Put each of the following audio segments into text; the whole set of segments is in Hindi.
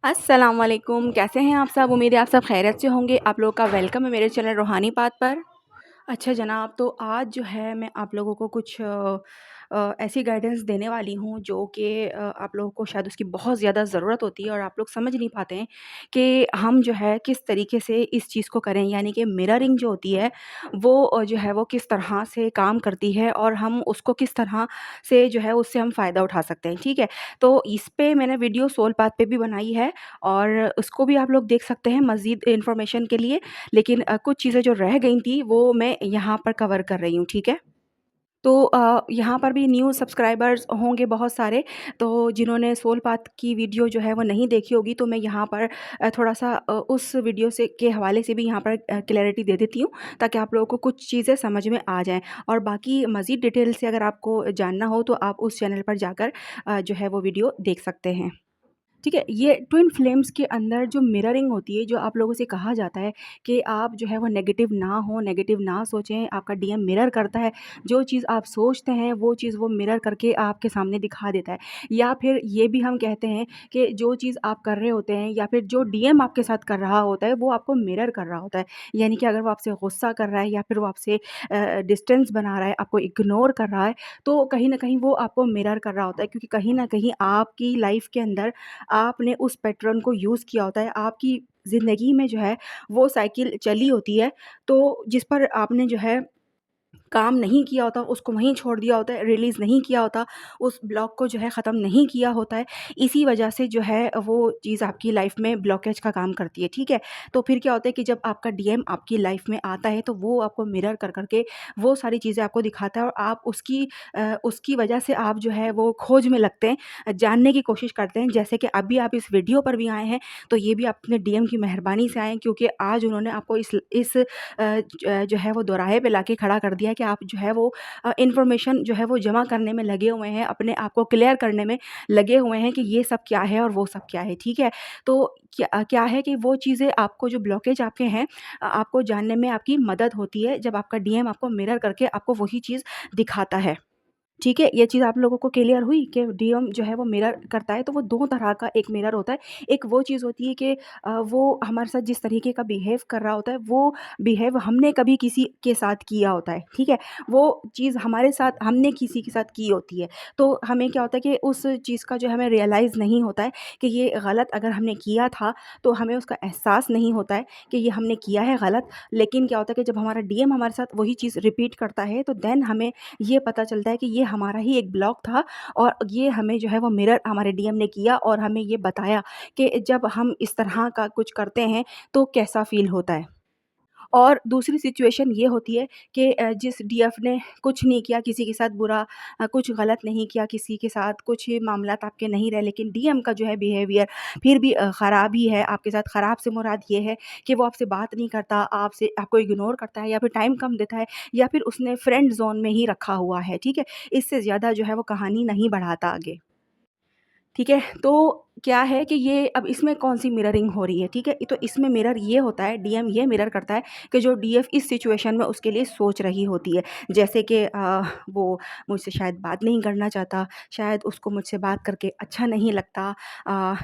अस्सलाम वालेकुम, कैसे हैं आप सब? उम्मीद है आप सब खैरियत से होंगे। आप लोगों का वेलकम है मेरे चैनल रूहानी बात पर। अच्छा जनाब, तो आज जो है मैं आप लोगों को कुछ ऐसी गाइडेंस देने वाली हूँ जो कि आप लोगों को शायद उसकी बहुत ज़्यादा ज़रूरत होती है और आप लोग समझ नहीं पाते हैं कि हम जो है किस तरीके से इस चीज़ को करें। यानी कि मिररिंग जो होती है वो जो है वो किस तरह से काम करती है और हम उसको किस तरह से जो है उससे हम फ़ायदा उठा सकते हैं, ठीक है? तो इस पे मैंने वीडियो सोल पाथ पे भी बनाई है और उसको भी आप लोग देख सकते हैं मज़ीद इन्फॉर्मेशन के लिए। लेकिन कुछ चीज़ें जो रह गई थी वो मैं यहाँ पर कवर कर रही हूँ, ठीक है? तो यहाँ पर भी न्यू सब्सक्राइबर्स होंगे बहुत सारे, तो जिन्होंने सोल पाथ की वीडियो जो है वो नहीं देखी होगी, तो मैं यहाँ पर थोड़ा-सा उस वीडियो से के हवाले से भी यहाँ पर क्लैरिटी दे देती हूँ, ताकि आप लोगों को कुछ चीज़ें समझ में आ जाएँ। और बाकी मज़ीद डिटेल से अगर आपको जानना हो तो आप उस चैनल पर जाकर जो है वो वीडियो देख सकते हैं। ठीक है, ये ट्विन फ्लेम्स के अंदर जो मिररिंग होती है, जो आप लोगों से कहा जाता है कि आप जो है वो नेगेटिव ना हो, नेगेटिव ना सोचें, आपका डीएम मिरर करता है, जो चीज़ आप सोचते हैं वो चीज़ वो मिरर करके आपके सामने दिखा देता है। या फिर ये भी हम कहते हैं कि जो चीज़ आप कर रहे होते हैं या फिर जो डीएम आपके साथ कर रहा होता है, वो आपको मिरर कर रहा होता है। यानी कि अगर वो आपसे गुस्सा कर रहा है या फिर वो आपसे डिस्टेंस बना रहा है, आपको इग्नोर कर रहा है, तो कहीं न कहीं वो आपको मिरर कर रहा होता है, क्योंकि कहीं न कहीं आपकी लाइफ़ के अंदर आपने उस पैटर्न को यूज़ किया होता है, आपकी ज़िंदगी में जो है वो साइकिल चली होती है, तो जिस पर आपने जो है काम नहीं किया होता, उसको वहीं छोड़ दिया होता है, रिलीज़ नहीं किया होता, उस ब्लॉक को जो है ख़त्म नहीं किया होता है। इसी वजह से जो है वो चीज़ आपकी लाइफ़ में ब्लॉकेज का काम करती है, ठीक है? तो फिर क्या होता है कि जब आपका डीएम आपकी लाइफ़ में आता है, तो वो आपको मिरर कर के वो सारी चीज़ें आपको दिखाता है और आप उसकी वजह से आप जो है वो खोज में लगते हैं, जानने की कोशिश करते हैं। जैसे कि अभी आप इस वीडियो पर भी आए हैं, तो ये भी अपने डीएम की मेहरबानी से आए हैं, क्योंकि आज उन्होंने आपको जो है वो दोराहे पे लाके खड़ा कर दिया है कि आप जो है वो इन्फॉर्मेशन जो है वो जमा करने में लगे हुए हैं, अपने आप को क्लियर करने में लगे हुए हैं कि ये सब क्या है और वो सब क्या है, ठीक है? तो क्या है कि वो चीज़ें आपको जो ब्लॉकेज आपके हैं आपको जानने में आपकी मदद होती है, जब आपका डीएम आपको मिरर करके आपको वही चीज़ दिखाता है। ठीक है, ये चीज़ आप लोगों को क्लियर हुई कि डीएम जो है वो मिरर करता है, तो वो 2 तरह का एक मिरर होता है। एक वो चीज़ होती है कि वो हमारे साथ जिस तरीके का बिहेव कर रहा होता है, वो बिहेव हमने कभी किसी के साथ किया होता है, ठीक है? वो चीज़ हमारे साथ हमने किसी के साथ की होती है, तो हमें क्या होता है कि उस चीज़ का जो हमें रियलाइज़ नहीं होता है कि ये गलत अगर हमने किया था, तो हमें उसका एहसास नहीं होता है कि ये हमने किया है गलत। लेकिन क्या होता है कि जब हमारा डीएम हमारे साथ वही चीज़ रिपीट करता है, तो देन हमें ये पता चलता है कि ये हमारा ही एक ब्लॉक था और ये हमें जो है वो मिरर हमारे डीएम ने किया और हमें ये बताया कि जब हम इस तरह का कुछ करते हैं तो कैसा फ़ील होता है। और दूसरी सिचुएशन ये होती है कि जिस डीएफ ने कुछ नहीं किया, किसी के साथ बुरा कुछ गलत नहीं किया, किसी के साथ कुछ मामलात आपके नहीं रहे, लेकिन डीएम का जो है बिहेवियर फिर भी ख़राब ही है आपके साथ। ख़राब से मुराद ये है कि वो आपसे बात नहीं करता, आपसे आपको इग्नोर करता है या फिर टाइम कम देता है या फिर उसने फ्रेंड ज़ोन में ही रखा हुआ है, ठीक है? इससे ज़्यादा जो है वो कहानी नहीं बढ़ाता आगे। ठीक है, तो क्या है कि ये अब इसमें कौन-सी मिररिंग हो रही है, ठीक है? तो इसमें मिरर ये होता है, डीएम ये मिरर करता है कि जो डीएफ इस सिचुएशन में उसके लिए सोच रही होती है। जैसे कि वो मुझसे शायद बात नहीं करना चाहता, शायद उसको मुझसे बात करके अच्छा नहीं लगता,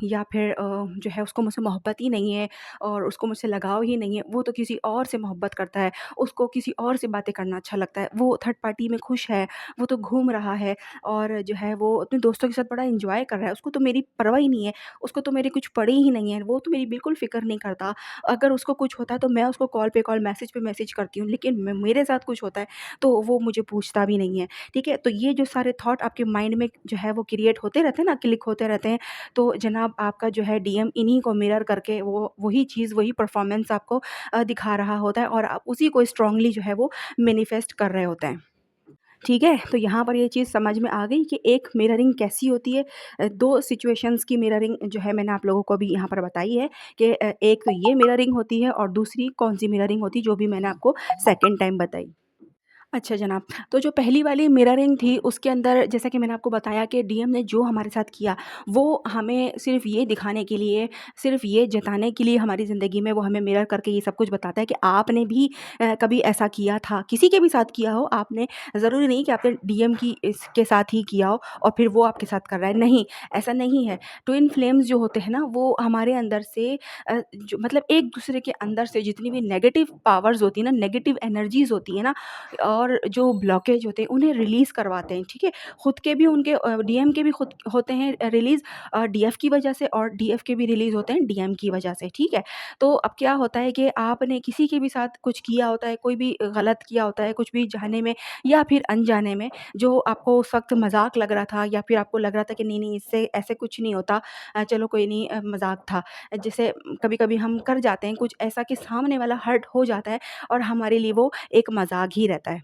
या फिर जो है उसको मुझसे मोहब्बत ही नहीं है और उसको मुझसे लगाव ही नहीं है। वो तो किसी और से मोहब्बत करता है, उसको किसी और से बातें करना अच्छा लगता है। वो थर्ड पार्टी में खुश है, वो तो घूम रहा है और जो है वो अपने दोस्तों के साथ बड़ा एन्जॉय कर रहा है, उसको तो मेरी परवाह ही नहीं है, उसको तो मेरी कुछ पड़ी ही नहीं है, वो तो मेरी बिल्कुल फ़िक्र नहीं करता। अगर उसको कुछ होता है तो मैं उसको कॉल पे कॉल, मैसेज पे मैसेज करती हूँ, लेकिन मेरे साथ कुछ होता है तो वो मुझे पूछता भी नहीं है, ठीक है? तो ये जो सारे थॉट आपके माइंड में जो है वो क्रिएट होते रहते हैं ना, क्लिक होते रहते हैं, तो जनाब आपका जो है डीएम इन्हीं को मिरर करके वो वही चीज़, वही परफ़ॉर्मेंस आपको दिखा रहा होता है और आप उसी को स्ट्रॉन्गली जो है वो मैनिफेस्ट कर रहे होते हैं। ठीक है? तो यहाँ पर ये चीज़ समझ में आ गई कि एक मिररिंग कैसी होती है। 2 सिचुएशंस की मिररिंग जो है मैंने आप लोगों को अभी यहाँ पर बताई है कि एक तो ये मिररिंग होती है और दूसरी कौन-सी मिररिंग होती है जो भी मैंने आपको सेकंड टाइम बताई। अच्छा जनाब, तो जो पहली वाली मिररिंग थी उसके अंदर जैसा कि मैंने आपको बताया कि डीएम ने जो हमारे साथ किया, वो हमें सिर्फ़ ये दिखाने के लिए, सिर्फ़ ये जताने के लिए हमारी ज़िंदगी में वो हमें मिरर करके ये सब कुछ बताता है कि आपने भी कभी ऐसा किया था, किसी के भी साथ किया हो आपने, ज़रूरी नहीं कि आपने डीएम की इसके साथ ही किया हो और फिर वो आपके साथ कर रहा है, नहीं, ऐसा नहीं है। ट्विन फ्लेम्स जो होते हैं ना, वो हमारे अंदर से जो मतलब एक-दूसरे के अंदर से जितनी भी नेगेटिव पावर्स होती हैं ना, नेगेटिव एनर्जीज़ होती हैं ना और जो ब्लॉकेज होते हैं उन्हें रिलीज़ करवाते हैं, ठीक है? खुद के भी उनके डीएम के भी खुद होते हैं रिलीज़ डीएफ की वजह से और डीएफ के भी रिलीज़ होते हैं डीएम की वजह से, ठीक है? तो अब क्या होता है कि आपने किसी के भी साथ कुछ किया होता है, कोई भी गलत किया होता है, कुछ भी जाने में या फिर अनजाने में, जो आपको उस वक़्त मज़ाक लग रहा था या फिर आपको लग रहा था कि नहीं-नहीं इससे ऐसे कुछ नहीं होता चलो कोई नहीं मज़ाक था। जैसे कभी-कभी हम कर जाते हैं कुछ ऐसा कि सामने वाला हर्ट हो जाता है और हमारे लिए वो एक मज़ाक ही रहता है।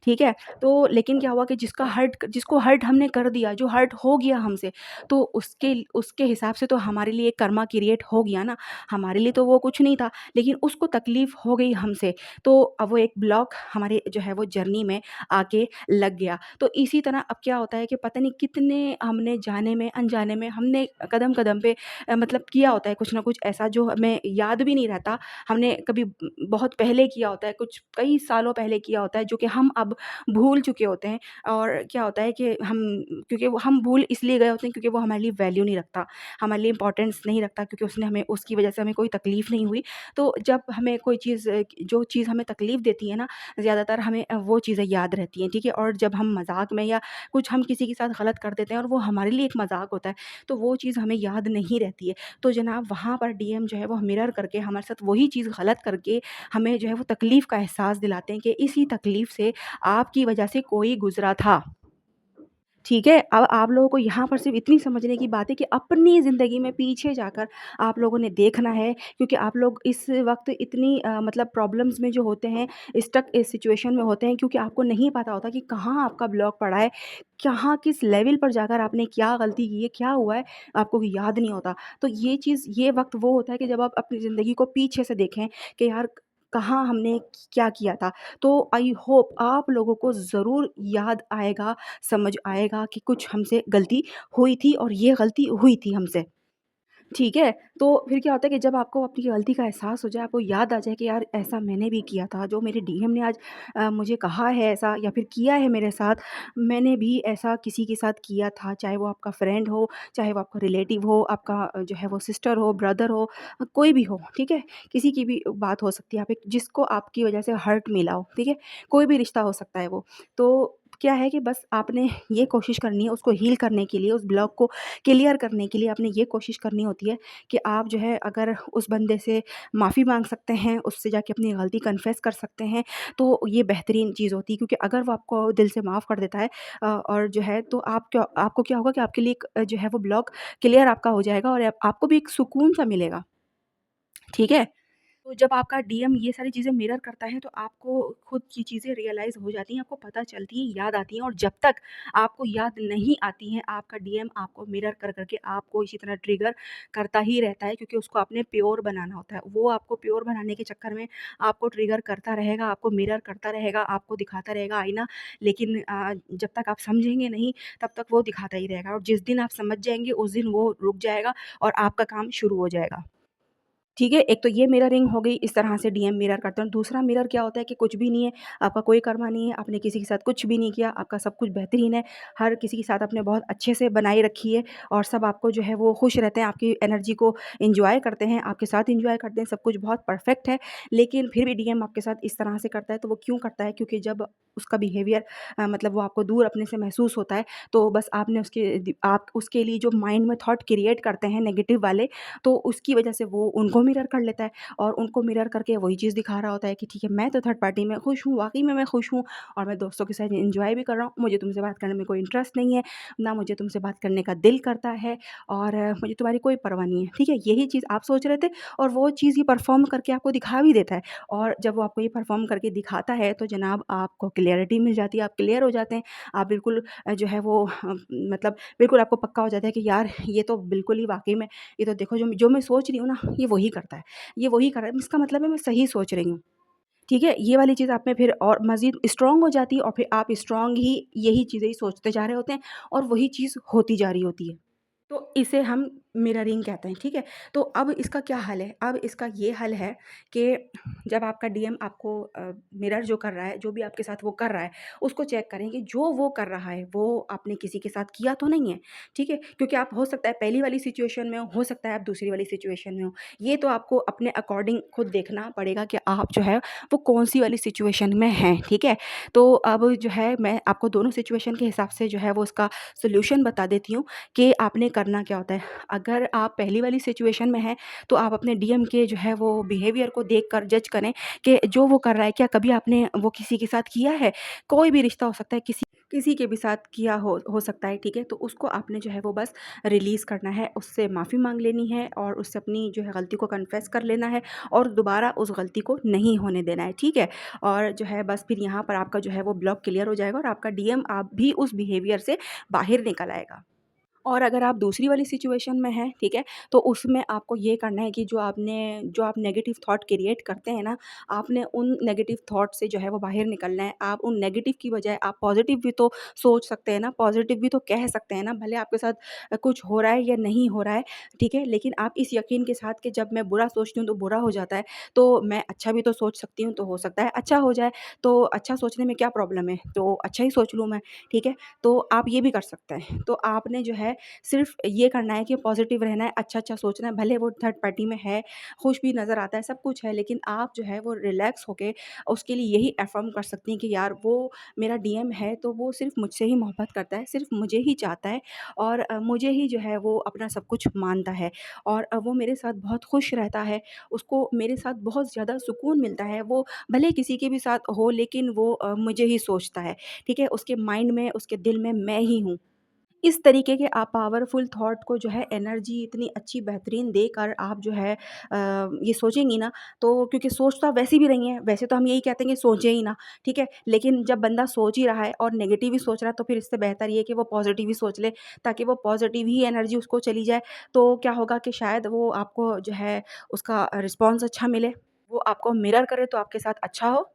ठीक है? तो लेकिन क्या हुआ कि जिसको हर्ट हमने कर दिया, जो हर्ट हो गया हमसे, तो उसके हिसाब से तो हमारे लिए कर्मा क्रिएट हो गया ना, हमारे लिए तो वो कुछ नहीं था, लेकिन उसको तकलीफ़ हो गई हमसे, तो अब वो एक ब्लॉक हमारे जो है वो जर्नी में आके लग गया। तो इसी तरह अब क्या होता है कि पता नहीं कितने हमने जाने में, अनजाने में हमने कदम-कदम पे मतलब किया होता है कुछ ना कुछ ऐसा जो हमें याद भी नहीं रहता। हमने कभी बहुत पहले किया होता है, कुछ कई सालों पहले किया होता है, जो कि हम अब भूल चुके होते हैं और क्या होता है कि क्योंकि वो हम भूल इसलिए गए होते हैं क्योंकि वो हमारे लिए वैल्यू नहीं रखता, हमारे लिए इम्पोर्टेंस नहीं रखता क्योंकि उसने हमें उसकी वजह से हमें कोई तकलीफ़ नहीं हुई। तो जब हमें कोई चीज़ जो चीज़ हमें तकलीफ़ देती है ना, ज़्यादातर हमें वो चीज़ें याद रहती हैं, ठीक है? और जब हम मज़ाक में या कुछ हम किसी के साथ गलत कर देते हैं और वो हमारे लिए एक मज़ाक होता है, तो वो चीज़ हमें याद नहीं रहती है। तो जनाब वहाँ पर डीएम जो है वो मिरर करके हमारे साथ वही चीज़ गलत करके हमें जो है वो तकलीफ़ का एहसास दिलाते हैं कि इसी तकलीफ़ से आपकी वजह से कोई गुज़रा था। ठीक है? अब आप लोगों को यहाँ पर सिर्फ़ इतनी समझने की बात है कि अपनी ज़िंदगी में पीछे जाकर आप लोगों ने देखना है क्योंकि आप लोग इस वक़्त इतनी मतलब प्रॉब्लम्स में जो होते हैं, स्टक इस सिचुएशन में होते हैं क्योंकि आपको नहीं पता होता कि कहाँ आपका ब्लॉक पड़ा है, कहाँ किस लेवल पर जाकर आपने क्या गलती की है, क्या हुआ है, आपको याद नहीं होता। तो ये वक़्त वो होता है कि जब आप अपनी ज़िंदगी को पीछे से देखें कि यार कहाँ हमने क्या किया था। तो आई होप आप लोगों को ज़रूर याद आएगा, समझ आएगा कि कुछ हमसे गलती हुई थी और ये गलती हुई थी हमसे। ठीक है? तो फिर क्या होता है कि जब आपको अपनी गलती का एहसास हो जाए, आपको याद आ जाए कि यार ऐसा मैंने भी किया था, जो मेरे डीएम ने आज मुझे कहा है ऐसा या फिर किया है मेरे साथ, मैंने भी ऐसा किसी के साथ किया था, चाहे वो आपका फ्रेंड हो, चाहे वो आपका रिलेटिव हो, आपका जो है वो सिस्टर हो, ब्रदर हो कोई भी हो, ठीक है? किसी की भी बात हो सकती है, आप एक जिसको आपकी वजह से हर्ट मिला हो, ठीक है? कोई भी रिश्ता हो सकता है वो। तो क्या है कि बस आपने ये कोशिश करनी है उसको हील करने के लिए, उस ब्लॉक को क्लियर करने के लिए आपने ये कोशिश करनी होती है कि आप जो है अगर उस बंदे से माफ़ी माँग सकते हैं, उससे जाके अपनी गलती कन्फेस कर सकते हैं, तो ये बेहतरीन चीज़ होती है क्योंकि अगर वो आपको दिल से माफ़ कर देता है और जो है तो आपको क्या होगा कि आपके लिए एक जो है वो ब्लॉक क्लियर आपका हो जाएगा और आपको भी एक सुकून-सा मिलेगा। ठीक है? तो जब आपका डीएम ये सारी चीज़ें मिरर करता है तो आपको खुद की चीज़ें रियलाइज़ हो जाती हैं, आपको पता चलती हैं, याद आती हैं और जब तक आपको याद नहीं आती हैं, आपका डीएम आपको मिरर कर के आपको इसी तरह ट्रिगर करता ही रहता है क्योंकि उसको आपने प्योर बनाना होता है। वो आपको प्योर बनाने के चक्कर में आपको ट्रिगर करता रहेगा, आपको मिरर करता रहेगा, आपको दिखाता रहेगा आईना लेकिन जब तक आप समझेंगे नहीं, तब तक वो दिखाता ही रहेगा और जिस दिन आप समझ जाएँगे, उस दिन वो रुक जाएगा और आपका काम शुरू हो जाएगा। ठीक है, एक तो ये मिररिंग हो गई, इस तरह से डीएम मिरर करते हैं। दूसरा मिरर क्या होता है कि कुछ भी नहीं है, आपका कोई कर्मा नहीं है, आपने किसी के साथ कुछ भी नहीं किया, आपका सब कुछ बेहतरीन है, हर किसी के साथ आपने बहुत अच्छे से बनाए रखी है और सब आपको जो है वो खुश रहते हैं, आपकी एनर्जी को एन्जॉय करते हैं, आपके साथ एन्जॉय करते हैं, सब कुछ बहुत परफेक्ट है। लेकिन फिर भी डीएम आपके साथ इस तरह से करता है, तो वो क्यों करता है? क्योंकि जब उसका बिहेवियर मतलब वो आपको दूर अपने से महसूस होता है, तो बस आपने आप उसके लिए जो माइंड में थॉट क्रिएट करते हैं नेगेटिव वाले, तो उसकी वजह से वो उनको मिरर कर लेता है और उनको मिरर करके वही चीज़ दिखा रहा होता है कि ठीक है मैं तो थर्ड पार्टी में खुश हूँ, वाक़ई में मैं खुश हूँ और मैं दोस्तों के साथ एन्जॉय भी कर रहा हूँ। मुझे तुमसे बात करने में कोई इंटरेस्ट नहीं है, ना मुझे तुमसे बात करने का दिल करता है और मुझे तुम्हारी कोई परवाह नहीं है। ठीक है? यही चीज़ आप सोच रहे थे और वो चीज़ ये परफ़ॉर्म करके आपको दिखा भी देता है और जब वो आपको ये परफ़ॉर्म करके दिखाता है तो जनाब आपको क्लैरिटी मिल जाती है, आप क्लियर हो जाते हैं। आप बिल्कुल जो है वो मतलब बिल्कुल आपको पक्का हो जाता है कि यार ये तो बिल्कुल ही वाक़ई में ये तो देखो जो मैं सोच रही हूँ ना, ये वही करता है। ये वही कर रहा है, इसका मतलब है मैं सही सोच रही हूँ। ठीक है? ये वाली चीज़ आप में फिर और मज़ीद स्ट्रॉन्ग हो जाती है और फिर आप स्ट्रॉन्ग ही यही चीज़ें ही सोचते जा रहे होते हैं और वही चीज़ होती जा रही होती है। तो इसे हम मिररिंग कहते हैं, ठीक है? तो अब इसका क्या हल है? अब इसका ये हल है कि जब आपका डीएम आपको मिरर जो कर रहा है, जो भी आपके साथ वो कर रहा है, उसको चेक करें कि जो वो कर रहा है, वो आपने किसी के साथ किया तो नहीं है, ठीक है? क्योंकि आप हो सकता है पहली वाली सिचुएशन में हो सकता है आप दूसरी वाली सिचुएशन में हो। ये तो आपको अपने अकॉर्डिंग खुद देखना पड़ेगा कि आप जो है वो कौन-सी वाली सिचुएशन में हैं, ठीक है? तो अब जो है मैं आपको दोनों सिचुएशन के हिसाब से जो है वो उसका सॉल्यूशन बता देती हूँ कि आपने करना क्या होता है। अगर आप पहली वाली सिचुएशन में हैं, तो आप अपने डीएम के जो है वो बिहेवियर को देखकर जज करें कि जो वो कर रहा है, क्या कभी आपने वो किसी के साथ किया है? कोई भी रिश्ता हो सकता है, किसी किसी के भी साथ किया हो सकता है, ठीक है? तो उसको आपने जो है वो बस रिलीज़ करना है, उससे माफ़ी माँग लेनी है और उससे अपनी जो है गलती को कन्फेस कर लेना है और दोबारा उस गलती को नहीं होने देना है, ठीक है? और जो है बस फिर यहाँ पर आपका जो है वो ब्लॉक क्लियर हो जाएगा और आपका डीएम आप भी उस बिहेवियर से बाहर निकल आएगा। और अगर आप दूसरी वाली सिचुएशन में हैं, ठीक है? तो उसमें आपको ये करना है कि जो आप नेगेटिव थॉट क्रिएट करते हैं ना, आपने उन नेगेटिव थॉट से जो है वो बाहर निकलना है। आप उन नेगेटिव की बजाय आप पॉज़िटिव भी तो सोच सकते हैं ना, पॉज़िटिव भी तो कह सकते हैं ना, भले आपके साथ कुछ हो रहा है या नहीं हो रहा है, ठीक है? लेकिन आप इस यकीन के साथ कि जब मैं बुरा सोचती हूँ तो बुरा हो जाता है, तो मैं अच्छा भी तो सोच सकती हूँ, तो हो सकता है अच्छा हो जाए। तो अच्छा सोचने में क्या प्रॉब्लम है? तो अच्छा ही सोच लूँ मैं, ठीक है? तो आप ये भी कर सकते हैं। तो आपने जो है सिर्फ़ ये करना है कि पॉज़िटिव रहना है, अच्छा-अच्छा सोचना है, भले वो थर्ड पार्टी में है, खुश भी नज़र आता है, सब कुछ है, लेकिन आप जो है वो रिलैक्स होके उसके लिए यही अफ़र्म कर सकती हैं कि यार वो मेरा डीएम है, तो वो सिर्फ़ मुझसे ही मोहब्बत करता है, सिर्फ़ मुझे ही चाहता है और मुझे ही जो है वो अपना सब कुछ मानता है और वो मेरे साथ बहुत खुश रहता है, उसको मेरे साथ बहुत ज़्यादा सुकून मिलता है, वो भले किसी के भी साथ हो लेकिन वो मुझे ही सोचता है, ठीक है? उसके माइंड में, उसके दिल में मैं ही हूँ। इस तरीके के आप पावरफुल थॉट को जो है एनर्जी इतनी अच्छी बेहतरीन देकर आप जो है ये सोचेंगी ना तो क्योंकि सोच तो आप वैसे भी रही हैं, वैसे तो हम यही कहते हैं कि सोचें ही ना, ठीक है? लेकिन जब बंदा सोच ही रहा है और नेगेटिव ही सोच रहा है तो फिर इससे बेहतर ये है कि वो पॉज़िटिव ही सोच ले ताकि वो पॉज़िटिव ही एनर्जी उसको चली जाए। तो क्या होगा कि शायद वो आपको जो है उसका रिस्पॉन्स अच्छा मिले, वो आपको मिरर करे तो आपके साथ अच्छा हो।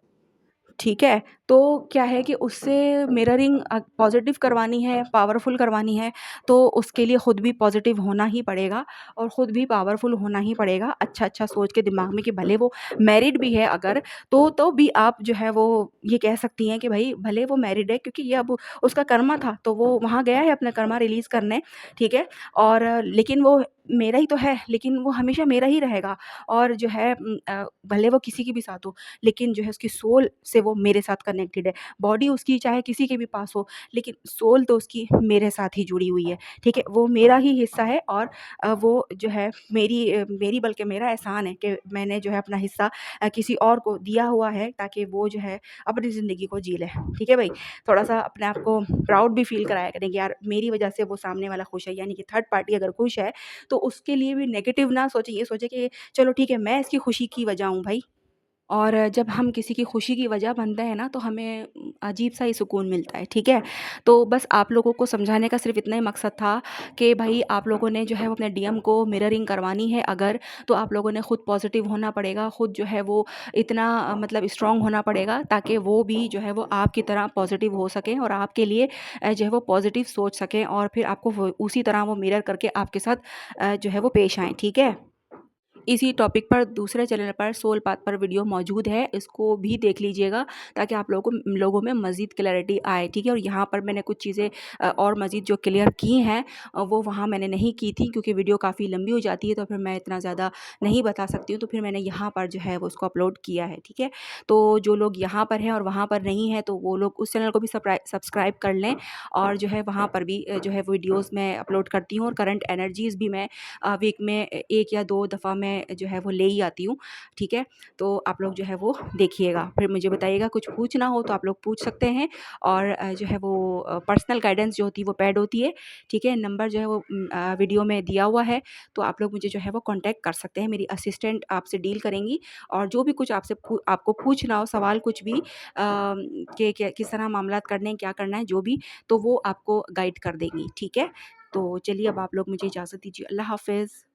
ठीक है? तो क्या है कि उससे मिररिंग पॉज़िटिव करवानी है, पावरफुल करवानी है, तो उसके लिए खुद भी पॉज़िटिव होना ही पड़ेगा और खुद भी पावरफुल होना ही पड़ेगा। अच्छा-अच्छा सोच के दिमाग में कि भले वो मैरिड भी है अगर, तो भी आप जो है वो ये कह सकती हैं कि भई भले वो मैरिड है क्योंकि ये अब उसका कर्मा था, तो वो वहाँ गया है अपना कर्मा रिलीज़ करने, ठीक है? और लेकिन वो मेरा ही तो है, लेकिन वो हमेशा मेरा ही रहेगा और जो है भले वो किसी के भी साथ हो, लेकिन जो है उसकी सोल से वो मेरे साथ कनेक्टेड है। बॉडी उसकी चाहे किसी के भी पास हो, लेकिन सोल तो उसकी मेरे साथ ही जुड़ी हुई है, ठीक है? वो मेरा ही हिस्सा है और वो जो है मेरी बल्कि मेरा एहसान है कि मैंने जो है अपना हिस्सा किसी और को दिया हुआ है ताकि वो जो है अपनी ज़िंदगी को जी ले, ठीक है भई? थोड़ा-सा अपने आप को प्राउड भी फ़ील कराया करें कि यार मेरी वज़ह से वो सामने वाला खुश है, यानी कि थर्ड पार्टी अगर खुश है, तो उसके लिए भी नेगेटिव ना सोचें, ये सोचें कि चलो ठीक है, मैं इसकी खुशी की वजह हूँ भई। और जब हम किसी की खुशी की वजह बनते हैं ना, तो हमें अजीब-सा ही सुकून मिलता है, ठीक है? तो बस आप लोगों को समझाने का सिर्फ़ इतना ही मकसद था कि भई आप लोगों ने जो है वो अपने डीएम को मिररिंग करवानी है अगर, तो आप लोगों ने खुद पॉज़िटिव होना पड़ेगा, खुद जो है वो इतना मतलब स्ट्रॉन्ग होना पड़ेगा ताकि वो भी जो है वो आपकी तरह पॉज़िटिव हो सकें और आपके लिए जो है वो पॉज़िटिव सोच सकें और फिर आपको वो उसी तरह वो मिरर करके आपके साथ जो है वो पेश आएँ, ठीक है? इसी टॉपिक पर दूसरे चैनल पर सोल पाथ पर वीडियो मौजूद है, इसको भी देख लीजिएगा ताकि आप लोगों में मज़ीद क्लैरिटी आए, ठीक है? और यहाँ पर मैंने कुछ चीज़ें और मज़ीद जो क्लियर की हैं वो वहाँ मैंने नहीं की थी क्योंकि वीडियो काफ़ी लंबी हो जाती है तो फिर मैं इतना ज़्यादा नहीं बता सकती हूँ, तो फिर मैंने यहाँ पर जो है वो उसको अपलोड किया है, ठीक है? तो जो लोग यहाँ पर हैं और वहाँ पर नहीं हैं, तो वो लोग उस चैनल को भी सब्सक्राइब कर लें और जो है वहाँ पर भी जो है वीडियोज़ मैं अपलोड करती हूँ और करंट एनर्जीज़ भी मैं वीक में 1 या 2 दफ़ा मैं जो है वो ले ही आती हूँ, ठीक है? तो आप लोग जो है वो देखिएगा, फिर मुझे बताइएगा, कुछ पूछना हो तो आप लोग पूछ सकते हैं और जो है वो पर्सनल गाइडेंस जो होती है वो पेड होती है, ठीक है? नंबर जो है वो वीडियो में दिया हुआ है, तो आप लोग मुझे जो है वो कॉन्टैक्ट कर सकते हैं, मेरी असिस्टेंट आपसे डील करेंगी और जो भी कुछ आपको पूछना हो सवाल कुछ भी कि किस तरह मामलात करने हैं, क्या करना है, जो भी, तो वो आपको गाइड कर देंगी, ठीक है? तो चलिए अब आप लोग मुझे इजाज़त दीजिए। अल्लाह हाफ़िज़।